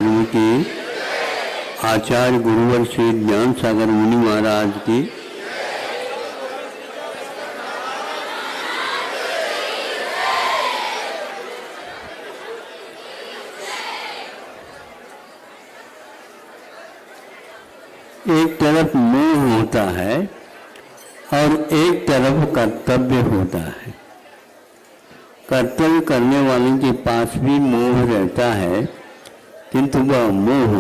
की आचार्य गुरुवर श्री ज्ञान सागर मुनि महाराज की एक तरफ मोह होता है और एक तरफ कर्तव्य होता है। कर्तव्य करने वाले के पास भी मोह रहता है, किंतु वह मोह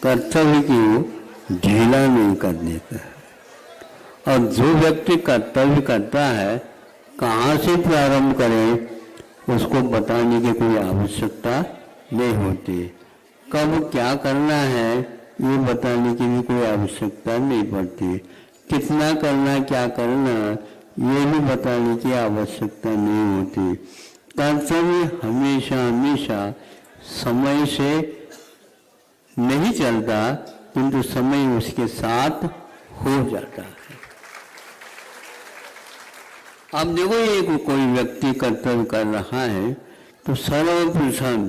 कर्तव्य को ढीला नहीं कर देता है। और जो व्यक्ति कर्तव्य करता है, कहाँ से प्रारंभ करें उसको बताने की कोई आवश्यकता नहीं होती। कब क्या करना है ये बताने की भी कोई आवश्यकता नहीं पड़ती। कितना करना, क्या करना ये भी बताने की आवश्यकता नहीं होती। कर्तव्य हमेशा हमेशा समय से नहीं चलता, किंतु समय उसके साथ हो जाता है। अब देखो, ये कोई व्यक्ति कर्तव्य कर रहा है तो सर्वप्रथम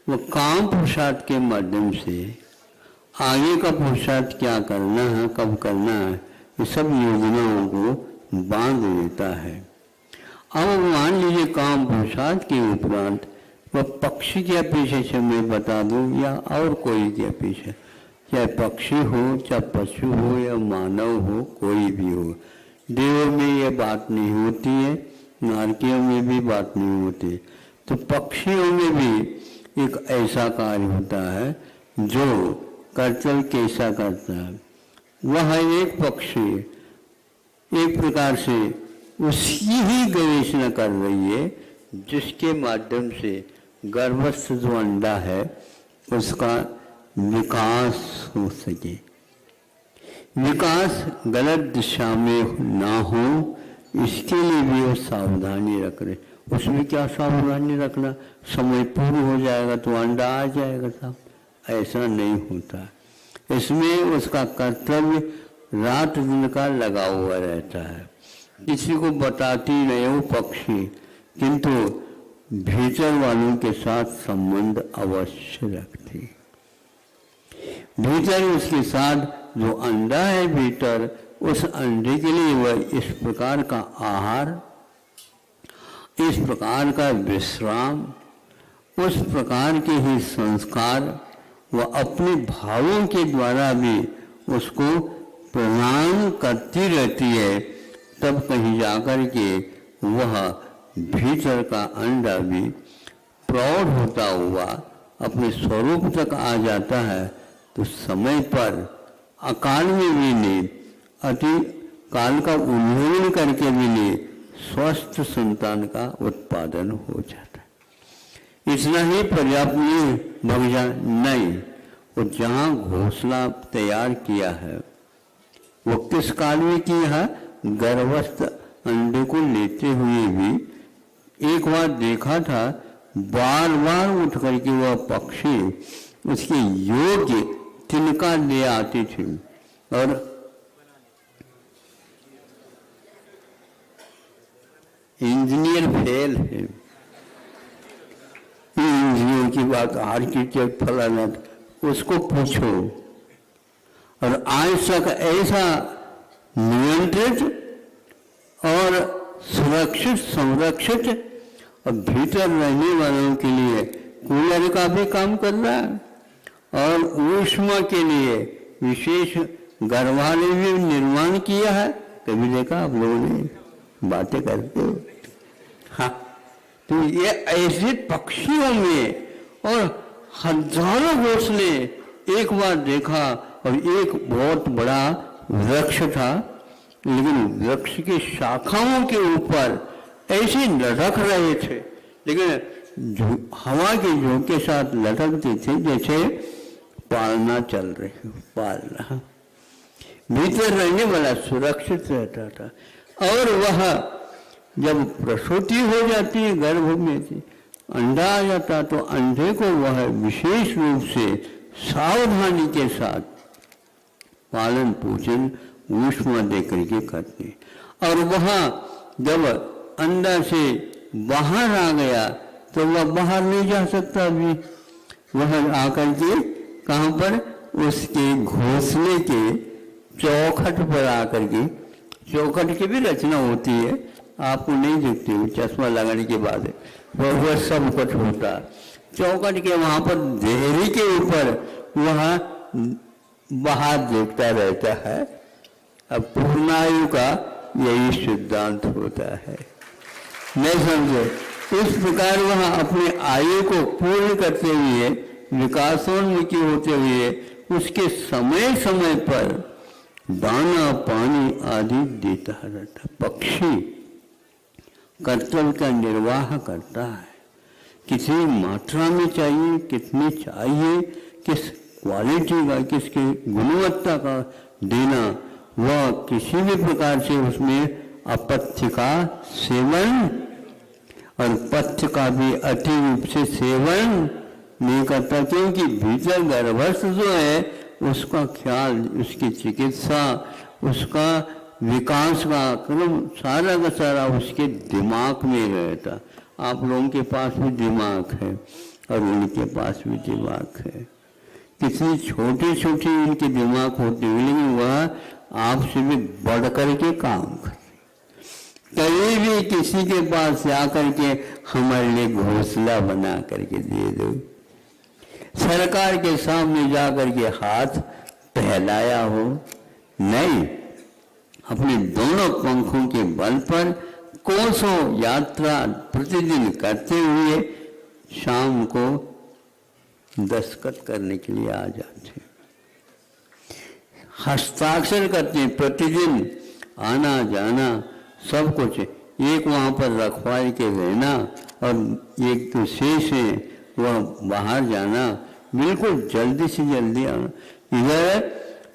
वो काम पुरुषार्थ के माध्यम से आगे का पुरुषार्थ क्या करना है, कब करना है, ये सब योजनाओं को बांध देता है। अब मान लीजिए काम पुरुषार्थ के उपरांत वह पक्षी के पीछे से मैं बता दूं या और कोई के पीछे, चाहे पक्षी हो, चाहे पशु हो या मानव हो, कोई भी हो। देवों में ये बात नहीं होती है, नारकियों में भी बात नहीं होती। तो पक्षियों में भी एक ऐसा कार्य होता है जो कर्तव्य कैसा करता है। वह एक पक्षी एक प्रकार से उसकी ही गवेषणा कर रही है, जिसके माध्यम से गर्भस्थ जो अंडा है उसका विकास हो सके। विकास गलत दिशा में ना हो, इसके लिए भी वो सावधानी रख रहे। उसमें क्या सावधानी रखना, समय पूर्ण हो जाएगा तो अंडा आ जाएगा साहब, ऐसा नहीं होता। इसमें उसका कर्तव्य रात दिन का लगा हुआ रहता है। किसी को बताती नहीं वो पक्षी, किंतु भीतर वालों के साथ संबंध अवश्य रखती। भीतर उसके साथ जो अंडा है भीतर, उस अंडे के लिए वह इस प्रकार का आहार, इस प्रकार का विश्राम, उस प्रकार के ही संस्कार वह अपने भावों के द्वारा भी उसको प्रदान करती रहती है। तब कहीं जाकर के वह भीतर का अंडा भी प्रौढ़ होता हुआ अपने स्वरूप तक आ जाता है। तो समय पर अकाल में भी नहीं, अति काल का उल्लंघन करके भी नहीं, स्वस्थ संतान का उत्पादन हो जाता है। इतना ही पर्याप्त नहीं भगजा नहीं, वो जहाँ घोंसला तैयार किया है वो किस काल में किया है, गर्भस्थ अंडे को लेते हुए भी एक बार देखा था, बार बार उठ करके वह पक्षी उसके योग्य तिनका ले आती थी। और इंजीनियर फेल है, इंजीनियर की बात, आर्किटेक्ट फलाना, उसको पूछो। और आज तक ऐसा नियंत्रित और सुरक्षित संरक्षित और भीतर रहने वालों के लिए कूलर का भी काम कर रहा है, और ऊष्मा के लिए विशेष गर्भालय भी निर्माण किया है। कभी देखा आप लोगों ने, बातें करते हो। हाँ, तो ये ऐसे पक्षियों में और हजारों घोंसले एक बार देखा। और एक बहुत बड़ा वृक्ष था, लेकिन वृक्ष की शाखाओं के ऊपर ऐसे लटक रहे थे, लेकिन हवा के झोंके के साथ लटकते थे जैसे पालना चल रही हो, पालना। भीतर रहने वाला सुरक्षित रहता था। और वह जब प्रसूति हो जाती है, गर्भ में से अंडा आ जाता, तो अंडे को वह विशेष रूप से सावधानी के साथ पालन पोषण ऊष्मा दे करके करते। और वहाँ जब अंडा से बाहर आ गया तो वह बाहर नहीं जा सकता भी, वह आकर के कहाँ पर, उसके घोंसले के चौखट पर आकर के, चौखट की भी रचना होती है, आपको नहीं दिखती वो चश्मा लगाने के बाद, वह सब कुछ होता है। चौखट के वहाँ पर देहरी के ऊपर वह बाहर देखता रहता है। अब पूर्णायु का यही सिद्धांत होता है, नहीं समझे? इस प्रकार वह अपने आयु को पूर्ण करते हुए, विकासोन्मुखी होते हुए, उसके समय समय पर दाना पानी आदि देता रहता। पक्षी कर्तव्य का निर्वाह करता है, कितनी मात्रा में चाहिए, कितनी चाहिए, किस क्वालिटी का, किसकी गुणवत्ता का देना, वह किसी भी प्रकार से उसमें अपथ्य का सेवन और पथ्य का भी अति रूप से सेवन नहीं करता, क्योंकि भीतर गर्भस्थ जो है उसका ख्याल, उसकी चिकित्सा, उसका विकास का क्रम सारा का सारा उसके दिमाग में रहता। आप लोगों के पास भी दिमाग है और उनके पास भी दिमाग है, कितनी छोटी छोटी उनके दिमाग होते हुए, लेकिन वह आपसे भी बढ़ कर के काम करते। कभी भी किसी के पास जाकर के हमारे लिए घोंसला बना करके दे दो, सरकार के सामने जाकर के हाथ फैलाया हो, नहीं, अपने दोनों पंखों के बल पर कोसों यात्रा प्रतिदिन करते हुए शाम को दस्तखत करने के लिए आ जाते, हस्ताक्षर करते, प्रतिदिन आना जाना सब कुछ, एक वहाँ पर रखवाली के रहना और एक तो शेष है वह बाहर जाना, बिल्कुल जल्दी से जल्दी आना। इधर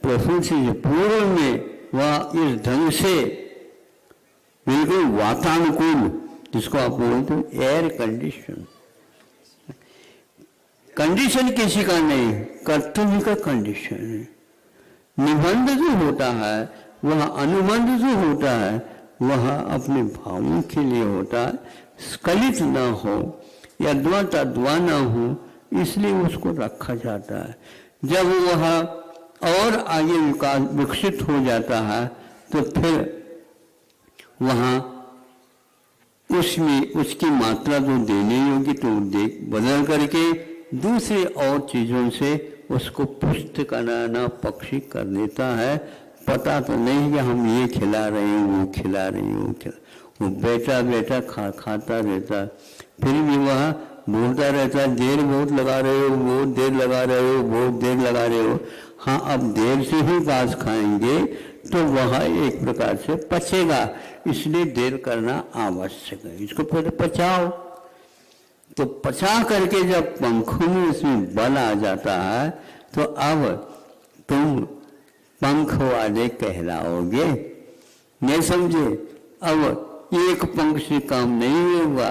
प्रसूति से पूर्व में वह इस ढंग से बिल्कुल वातानुकूल, जिसको आप बोलते हो एयर कंडीशन, कंडीशन किसी का नहीं, कर्तव्य का कंडीशन है। निबंध जो होता है, वह अनुबंध जो होता है, वह अपने भावों के लिए होता है, स्खलित न हो या द्वा न हो, इसलिए उसको रखा जाता है। जब वह और आगे विकसित हो जाता है तो फिर वहाँ उसमें उसकी मात्रा जो देने योग्य तो बदल करके दूसरे और चीज़ों से उसको पुष्ट कराना पक्षी कर देता है। पता तो नहीं कि हम ये खिला रहे हैं, वो खिला रहे हैं, वो खिला, वो बेटा बेटा खाता रहता, फिर भी वह बोलता रहता है देर बहुत लगा रहे हो, बहुत देर लगा रहे हो, बहुत देर लगा रहे हो। हाँ, अब देर से ही घास खाएंगे तो वह एक प्रकार से पचेगा, इसलिए देर करना आवश्यक है। इसको पहले पचाओ, तो पचा करके जब पंखों में इसमें बल आ जाता है तो अब तुम पंख वाले कहलाओगे, नहीं समझे? अब एक पंख से काम नहीं होगा,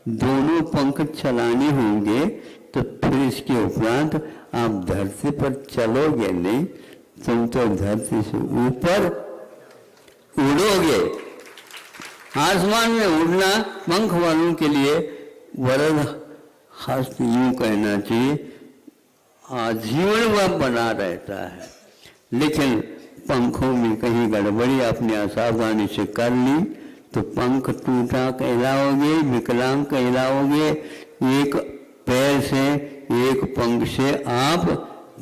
दोनों पंख चलाने होंगे, तो फिर इसके उपरांत आप धरती पर चलोगे नहीं, तुम तो धरती से ऊपर उड़ोगे। आसमान में उड़ना पंख वालों के लिए वरद हस्त यूं कहना चाहिए, आजीवन वह बना रहता है। लेकिन पंखों में कहीं गड़बड़ी आपने असावधानी से कर ली तो पंख टूटा कहलाओगे, विकलांग कहलाओगे। एक पैर से, एक पंख से आप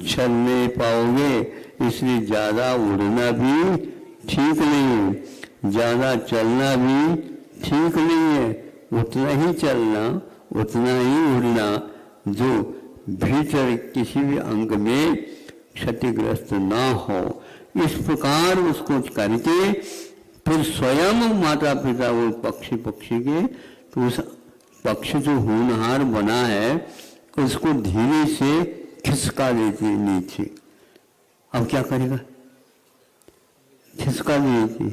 चल नहीं पाओगे, इसलिए ज़्यादा उड़ना भी ठीक नहीं है, ज़्यादा चलना भी ठीक नहीं है। उतना ही चलना, उतना ही उड़ना जो भीतर किसी भी अंग में क्षतिग्रस्त ना हो। इस प्रकार उसको करके फिर स्वयं माता पिता वो पक्षी के, तो उस पक्षी जो होनहार बना है उसको धीरे से खिसका देती है नीचे। अब क्या करेगा? खिसका देती।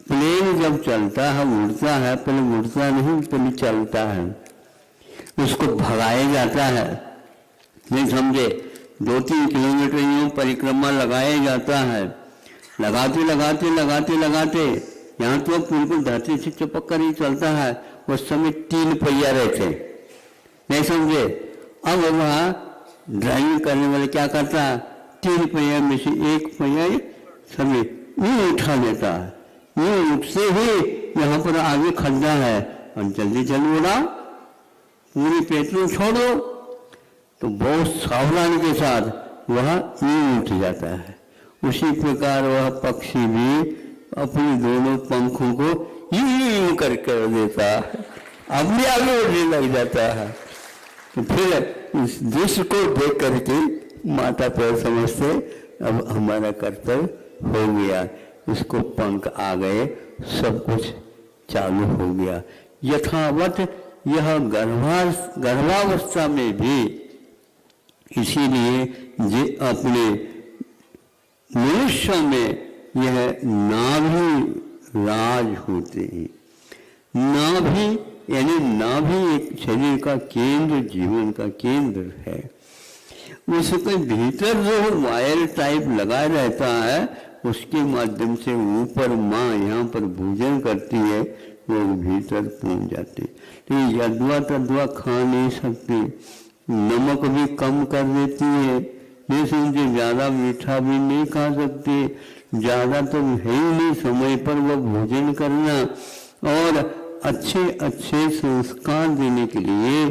प्लेन जब चलता है, उड़ता है, पहले उड़ता नहीं, पहले चलता है, उसको भगाया जाता है, नहीं समझे? 2-3 किलोमीटर यूं परिक्रमा लगाया जाता है, लगाते लगाते लगाते लगाते यहाँ तो बिल्कुल धरती से चिपक कर ही चलता है। उस समय 3 पहिया रहते, नहीं समझे? अब वहाँ ड्राइविंग करने वाले क्या करता है, 3 पहिया में से 1 पहिया सभी यूँ उठा देता है, यूँ उठते ही यहाँ पर आगे खड्डा है और जल्दी चल उड़ा, पूरी पेट्रोल छोड़ो। तो बहुत सावधानी के साथ वह यूँ उठ जाता है। उसी प्रकार वह पक्षी भी अपने दोनों पंखों को यूँ करके देता है, अपने आगे उड़ने लग जाता है। तो फिर इस दृश्य को देख करके माता पिता समझते अब हमारा कर्तव्य हो गया, इसको पंख आ गए, सब कुछ चालू हो गया। यथावत यह गर्भावस्था में भी, इसीलिए जे अपने मनुष्य में यह नाभि राज होते हैं। नाभि यानी नाभि एक शरीर का केंद्र, जीवन का केंद्र है। उसके भीतर जो वायर टाइप लगा रहता है, उसके माध्यम से ऊपर माँ यहाँ पर भोजन करती है, लोग भीतर पहुँच जाते। तो यदवा तदवा खा नहीं सकती, नमक भी कम कर देती है, जैसे उनसे ज़्यादा मीठा भी नहीं खा सकते, ज़्यादा तो है ही नहीं समय पर वो भोजन करना, और अच्छे अच्छे संस्कार देने के लिए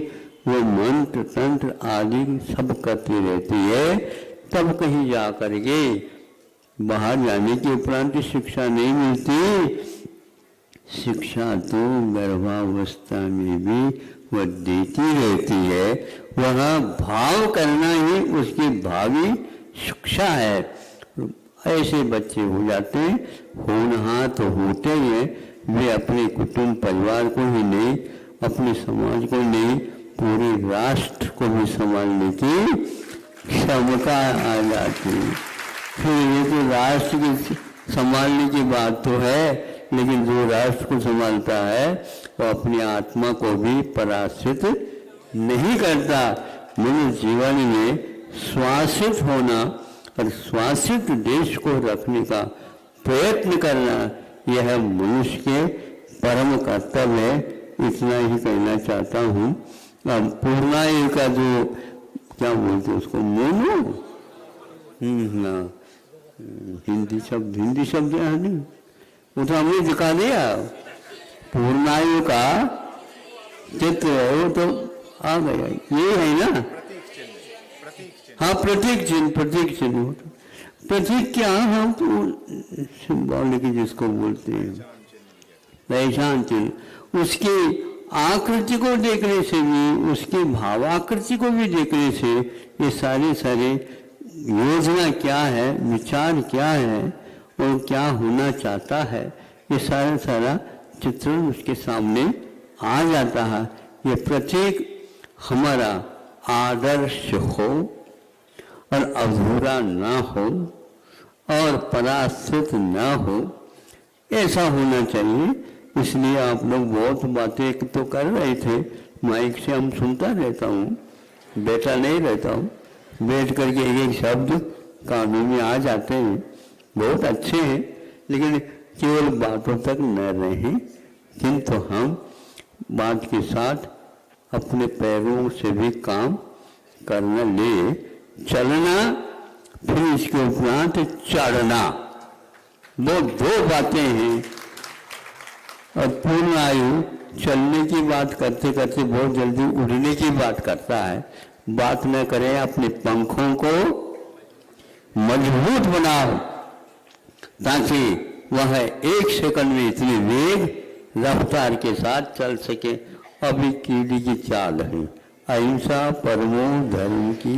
वो मंत्र तंत्र आदि सब करती रहती है। तब कहीं जा करके बाहर जाने के उपरांत शिक्षा नहीं मिलती। शिक्षा तो गर्भावस्था में भी वह देती रहती है। वह भाव करना ही उसकी भावी शिक्षा है। ऐसे बच्चे हो जाते हैं, होनहार तो होते हैं, वे अपने कुटुंब परिवार को ही नहीं, अपने समाज को नहीं, पूरे राष्ट्र को भी संभालने की क्षमता आ जाती है। फिर ये तो राष्ट्र की संभालने की बात तो है, लेकिन जो राष्ट्र को संभालता है वो अपनी आत्मा को भी पराश्रित नहीं करता। मनुष्य जीवन में श्वासित होना और श्वासित देश को रखने का प्रयत्न करना, यह मनुष्य के परम कर्तव्य है। इतना ही कहना चाहता हूँ। अब पूर्णायु का जो क्या बोलते हैं उसको, मोनो हिंदी शब्द है नहीं, वो तो हमने दिखा दिया। पूर्णायु का चित्र है वो तो आ गया, ये है ना। हाँ, प्रतीक चिन्ह प्रतीक क्या, हम तो सिंबॉलिक जिसको बोलते हैं, पहचान चिन्ह। उसकी आकृति को देखने से भी, उसकी भावाकृति को भी देखने से ये सारे योजना क्या है, विचार क्या है और क्या होना चाहता है, ये सारा चित्रण उसके सामने आ जाता है। ये प्रतीक हमारा आदर्श हो और अधूरा ना हो और पराश्रित ना हो, ऐसा होना चाहिए। इसलिए आप लोग बहुत बातें तो कर रहे थे, माइक से हम सुनता रहता हूँ, बैठा नहीं रहता हूँ, बैठ करके एक शब्द कानों में आ जाते हैं, बहुत अच्छे हैं, लेकिन केवल बातों तक न रहें, किंतु हम बात के साथ अपने पैरों से भी काम करना, ले चलना, फिर इसके उपरांत चढ़ना, वो 2 बातें हैं। और पूर्ण आयु चलने की बात करते करते बहुत जल्दी उड़ने की बात करता है। बात न करें, अपने पंखों को मजबूत बनाओ ताकि वह 1 सेकंड में इतनी वेग रफ्तार के साथ चल सके। अभी कीड़ी की चाल है, अहिंसा परमो धर्म की।